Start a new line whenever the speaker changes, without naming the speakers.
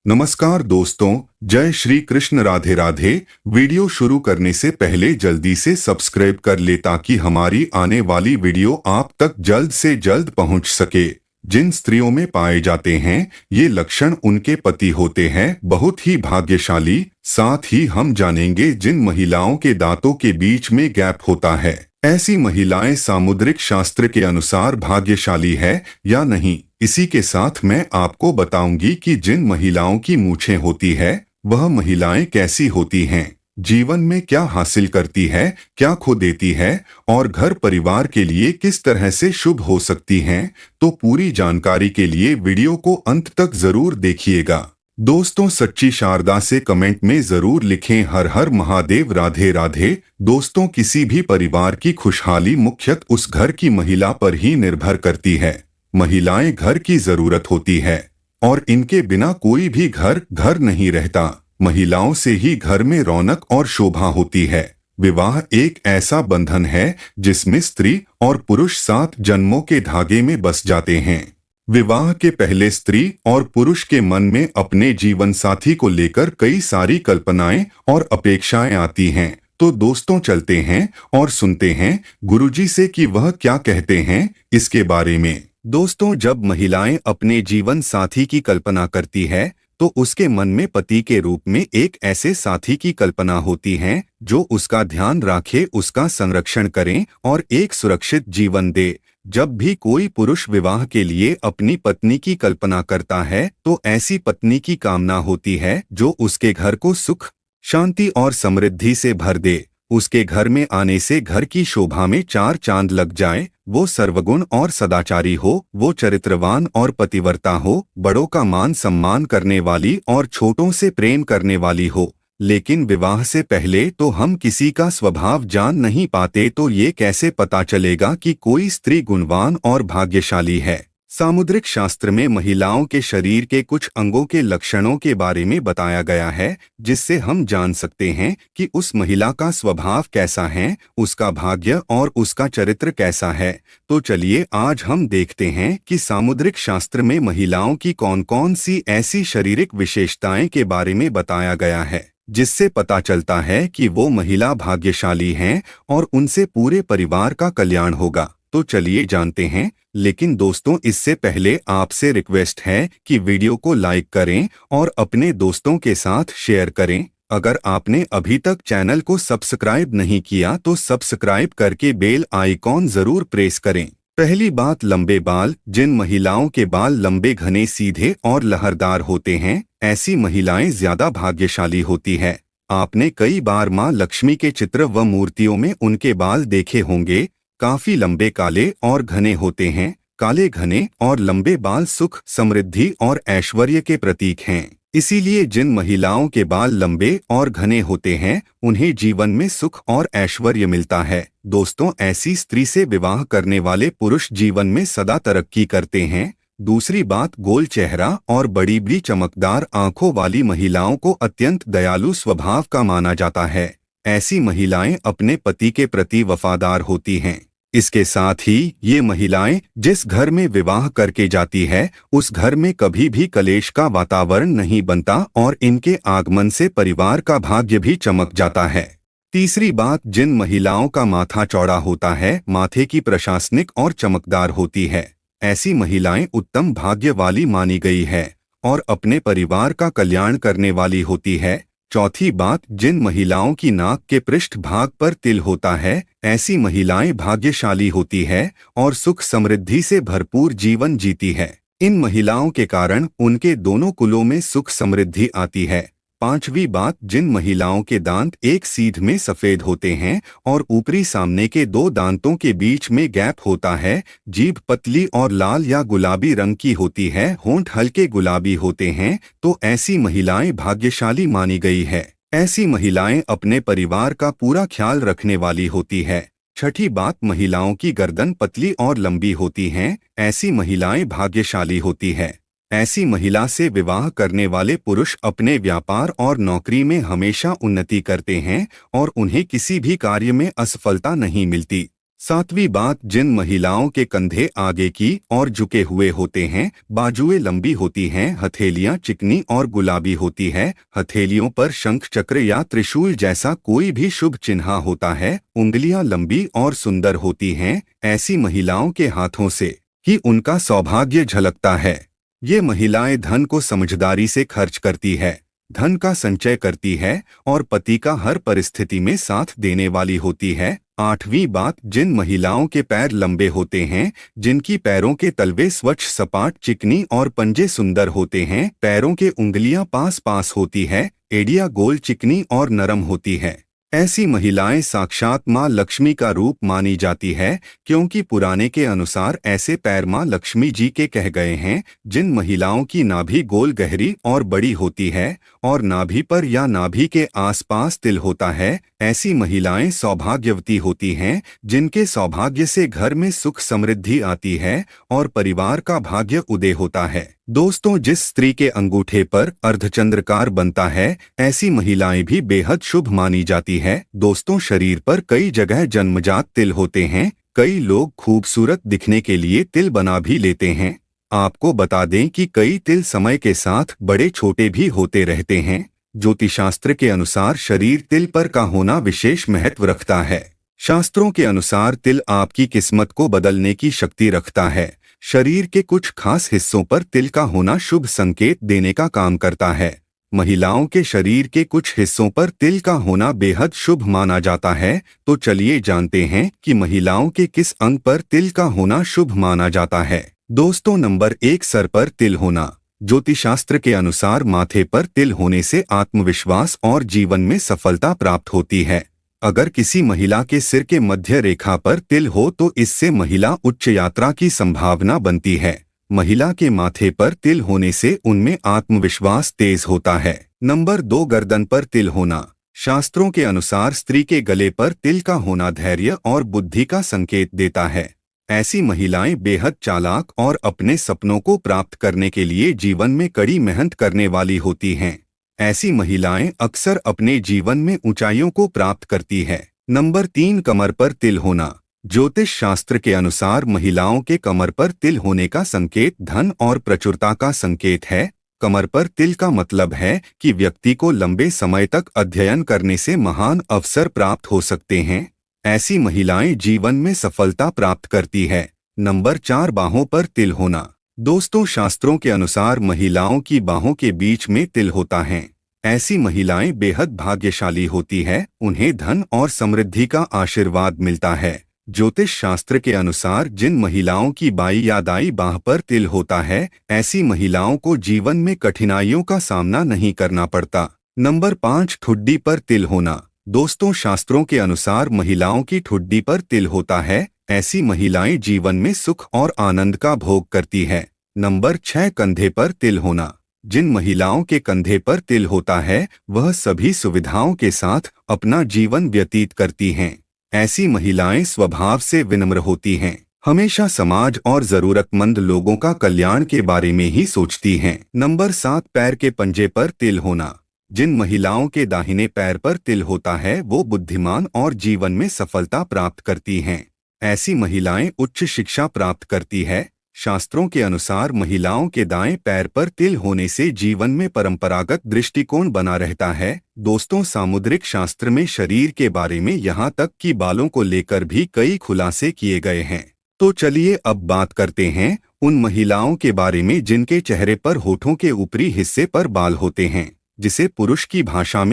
नमस्कार दोस्तों, जय श्री कृष्ण। राधे राधे। वीडियो शुरू करने से पहले जल्दी से सब्सक्राइब कर ले ताकि हमारी आने वाली वीडियो आप तक जल्द से जल्द पहुंच सके। जिन स्त्रियों में पाए जाते हैं ये लक्षण उनके पति होते हैं बहुत ही भाग्यशाली। साथ ही हम जानेंगे जिन महिलाओं के दांतों के बीच में गैप होता है, ऐसी महिलाएं सामुद्रिक शास्त्र के अनुसार भाग्यशाली है या नहीं। इसी के साथ मैं आपको बताऊंगी कि जिन महिलाओं की मूछें होती है वह महिलाएं कैसी होती हैं, जीवन में क्या हासिल करती है, क्या खो देती है और घर परिवार के लिए किस तरह से शुभ हो सकती हैं। तो पूरी जानकारी के लिए वीडियो को अंत तक जरूर देखिएगा। दोस्तों, सच्ची शारदा से कमेंट में जरूर लिखें हर हर महादेव, राधे राधे। दोस्तों, किसी भी परिवार की खुशहाली मुख्यतः उस घर की महिला पर ही निर्भर करती है। महिलाएं घर की जरूरत होती है और इनके बिना कोई भी घर नहीं रहता। महिलाओं से ही घर में रौनक और शोभा होती है। विवाह एक ऐसा बंधन है जिसमें स्त्री और पुरुष 7 जन्मों के धागे में बस जाते हैं। विवाह के पहले स्त्री और पुरुष के मन में अपने जीवन साथी को लेकर कई सारी कल्पनाएं और अपेक्षाएं आती हैं। तो दोस्तों, चलते हैं और सुनते हैं गुरुजी से कि वह क्या कहते हैं इसके बारे में। दोस्तों, जब महिलाएं अपने जीवन साथी की कल्पना करती है तो उसके मन में पति के रूप में एक ऐसे साथी की कल्पना होती है जो उसका ध्यान रखे, उसका संरक्षण करे और एक सुरक्षित जीवन दे। जब भी कोई पुरुष विवाह के लिए अपनी पत्नी की कल्पना करता है तो ऐसी पत्नी की कामना होती है जो उसके घर को सुख, शांति और समृद्धि से भर दे। उसके घर में आने से घर की शोभा में 4 चांद लग जाए। वो सर्वगुण और सदाचारी हो, वो चरित्रवान और पतिव्रता हो, बड़ों का मान सम्मान करने वाली और छोटों से प्रेम करने वाली हो। लेकिन विवाह से पहले तो हम किसी का स्वभाव जान नहीं पाते, तो ये कैसे पता चलेगा कि कोई स्त्री गुणवान और भाग्यशाली है। सामुद्रिक शास्त्र में महिलाओं के शरीर के कुछ अंगों के लक्षणों के बारे में बताया गया है जिससे हम जान सकते हैं कि उस महिला का स्वभाव कैसा है, उसका भाग्य और उसका चरित्र कैसा है। तो चलिए आज हम देखते हैं कि सामुद्रिक शास्त्र में महिलाओं की कौन कौन सी ऐसी शारीरिक विशेषताएं के बारे में बताया गया है जिससे पता चलता है कि वो महिला भाग्यशाली हैं और उनसे पूरे परिवार का कल्याण होगा। तो चलिए जानते हैं। लेकिन दोस्तों, इससे पहले आपसे रिक्वेस्ट है कि वीडियो को लाइक करें और अपने दोस्तों के साथ शेयर करें। अगर आपने अभी तक चैनल को सब्सक्राइब नहीं किया तो सब्सक्राइब करके बेल आइकॉन जरूर प्रेस करें। पहली बात, लंबे बाल। जिन महिलाओं के बाल लंबे, घने, सीधे और लहरदार होते हैं ऐसी महिलाएं ज्यादा भाग्यशाली होती है। आपने कई बार मां लक्ष्मी के चित्र व मूर्तियों में उनके बाल देखे होंगे। काफी लंबे, काले और घने होते हैं। काले, घने और लंबे बाल सुख, समृद्धि और ऐश्वर्य के प्रतीक हैं। इसीलिए जिन महिलाओं के बाल लंबे और घने होते हैं उन्हें जीवन में सुख और ऐश्वर्य मिलता है। दोस्तों, ऐसी स्त्री से विवाह करने वाले पुरुष जीवन में सदा तरक्की करते हैं। दूसरी बात, गोल चेहरा और बड़ी बड़ी चमकदार आंखों वाली महिलाओं को अत्यंत दयालु स्वभाव का माना जाता है। ऐसी महिलाएं अपने पति के प्रति वफादार होती हैं। इसके साथ ही ये महिलाएं जिस घर में विवाह करके जाती है उस घर में कभी भी कलेश का वातावरण नहीं बनता और इनके आगमन से परिवार का भाग्य भी चमक जाता है। तीसरी बात, जिन महिलाओं का माथा चौड़ा होता है, माथे की प्रशासनिक और चमकदार होती है, ऐसी महिलाएं उत्तम भाग्य वाली मानी गई है और अपने परिवार का कल्याण करने वाली होती है। चौथी बात, जिन महिलाओं की नाक के पृष्ठ भाग पर तिल होता है ऐसी महिलाएं भाग्यशाली होती है और सुख समृद्धि से भरपूर जीवन जीती है। इन महिलाओं के कारण उनके दोनों कुलों में सुख समृद्धि आती है। पांचवी बात, जिन महिलाओं के दांत एक सीध में सफेद होते हैं और ऊपरी सामने के 2 दांतों के बीच में गैप होता है, जीभ पतली और लाल या गुलाबी रंग की होती है, होंठ हल्के गुलाबी होते हैं, तो ऐसी महिलाएं भाग्यशाली मानी गई है। ऐसी महिलाएं अपने परिवार का पूरा ख्याल रखने वाली होती है। छठी बात, महिलाओं की गर्दन पतली और लंबी होती हैं, ऐसी महिलाएं भाग्यशाली होती है। ऐसी महिला से विवाह करने वाले पुरुष अपने व्यापार और नौकरी में हमेशा उन्नति करते हैं और उन्हें किसी भी कार्य में असफलता नहीं मिलती। सातवीं बात, जिन महिलाओं के कंधे आगे की और झुके हुए होते हैं, बाजुएं लंबी होती हैं, हथेलियां चिकनी और गुलाबी होती है, हथेलियों पर शंख चक्र या त्रिशूल जैसा कोई भी शुभ चिन्ह होता है, उंगलियां लंबी और सुंदर होती हैं, ऐसी महिलाओं के हाथों से ही उनका सौभाग्य झलकता है। ये महिलाएं धन को समझदारी से खर्च करती है, धन का संचय करती है और पति का हर परिस्थिति में साथ देने वाली होती है। आठवीं बात, जिन महिलाओं के पैर लंबे होते हैं, जिनकी पैरों के तलवे स्वच्छ सपाट चिकनी और पंजे सुंदर होते हैं, पैरों के उंगलियां पास पास होती है, एड़ियां गोल चिकनी और नरम होती है, ऐसी महिलाएं साक्षात मां लक्ष्मी का रूप मानी जाती है, क्योंकि पुराने के अनुसार ऐसे पैर मां लक्ष्मी जी के कह गए हैं। जिन महिलाओं की नाभि गोल गहरी और बड़ी होती है और नाभि पर या नाभि के आसपास तिल होता है, ऐसी महिलाएं सौभाग्यवती होती हैं, जिनके सौभाग्य से घर में सुख समृद्धि आती है और परिवार का भाग्य उदय होता है। दोस्तों, जिस स्त्री के अंगूठे पर अर्धचंद्रकार बनता है, ऐसी महिलाएं भी बेहद शुभ मानी जाती है। दोस्तों, शरीर पर कई जगह जन्मजात तिल होते हैं। कई लोग खूबसूरत दिखने के लिए तिल बना भी लेते हैं। आपको बता दें कि कई तिल समय के साथ बड़े छोटे भी होते रहते हैं। ज्योतिषशास्त्र के अनुसार शरीर तिल पर का होना विशेष महत्व रखता है। शास्त्रों के अनुसार तिल आपकी किस्मत को बदलने की शक्ति रखता है। शरीर के कुछ खास हिस्सों पर तिल का होना शुभ संकेत देने का काम करता है। महिलाओं के शरीर के कुछ हिस्सों पर तिल का होना बेहद शुभ माना जाता है। तो चलिए जानते हैं कि महिलाओं के किस अंग पर तिल का होना शुभ माना जाता है। दोस्तों, नंबर 1, सर पर तिल होना। ज्योतिषशास्त्र के अनुसार माथे पर तिल होने से आत्मविश्वास और जीवन में सफलता प्राप्त होती है। अगर किसी महिला के सिर के मध्य रेखा पर तिल हो तो इससे महिला उच्च यात्रा की संभावना बनती है। महिला के माथे पर तिल होने से उनमें आत्मविश्वास तेज होता है। नंबर 2, गर्दन पर तिल होना। शास्त्रों के अनुसार स्त्री के गले पर तिल का होना धैर्य और बुद्धि का संकेत देता है। ऐसी महिलाएं बेहद चालाक और अपने सपनों को प्राप्त करने के लिए जीवन में कड़ी मेहनत करने वाली होती हैं। ऐसी महिलाएं अक्सर अपने जीवन में ऊंचाइयों को प्राप्त करती है। नंबर 3, कमर पर तिल होना। ज्योतिष शास्त्र के अनुसार महिलाओं के कमर पर तिल होने का संकेत धन और प्रचुरता का संकेत है। कमर पर तिल का मतलब है कि व्यक्ति को लंबे समय तक अध्ययन करने से महान अवसर प्राप्त हो सकते हैं। ऐसी महिलाएं जीवन में सफलता प्राप्त करती है। नंबर 4, बाहों पर तिल होना। दोस्तों, शास्त्रों के अनुसार महिलाओं की बाहों के बीच में तिल होता है। ऐसी महिलाएं बेहद भाग्यशाली होती है, उन्हें धन और समृद्धि का आशीर्वाद मिलता है। ज्योतिष शास्त्र के अनुसार जिन महिलाओं की बाई या दाई बाह पर तिल होता है, ऐसी महिलाओं को जीवन में कठिनाइयों का सामना नहीं करना पड़ता। नंबर 5, ठुड्डी पर तिल होना। दोस्तों, शास्त्रों के अनुसार महिलाओं की ठुड्डी पर तिल होता है। ऐसी महिलाएं जीवन में सुख और आनंद का भोग करती है। नंबर 6, कंधे पर तिल होना। जिन महिलाओं के कंधे पर तिल होता है, वह सभी सुविधाओं के साथ अपना जीवन व्यतीत करती हैं। ऐसी महिलाएं स्वभाव से विनम्र होती हैं, हमेशा समाज और जरूरतमंद लोगों का कल्याण के बारे में ही सोचती हैं। नंबर 7, पैर के पंजे पर तिल होना। जिन महिलाओं के दाहिने पैर पर तिल होता है, वो बुद्धिमान और जीवन में सफलता प्राप्त करती हैं। ऐसी महिलाएं उच्च शिक्षा प्राप्त करती है। शास्त्रों के अनुसार महिलाओं के दाएं पैर पर तिल होने से जीवन में परंपरागत दृष्टिकोण बना रहता है। दोस्तों, सामुद्रिक शास्त्र में शरीर के बारे में यहाँ तक कि बालों को लेकर भी कई खुलासे किए गए हैं। तो चलिए अब बात करते हैं उन महिलाओं के बारे में जिनके चेहरे पर होठों के ऊपरी हिस्से पर बाल होते हैं, जिसे पुरुष की भाषा में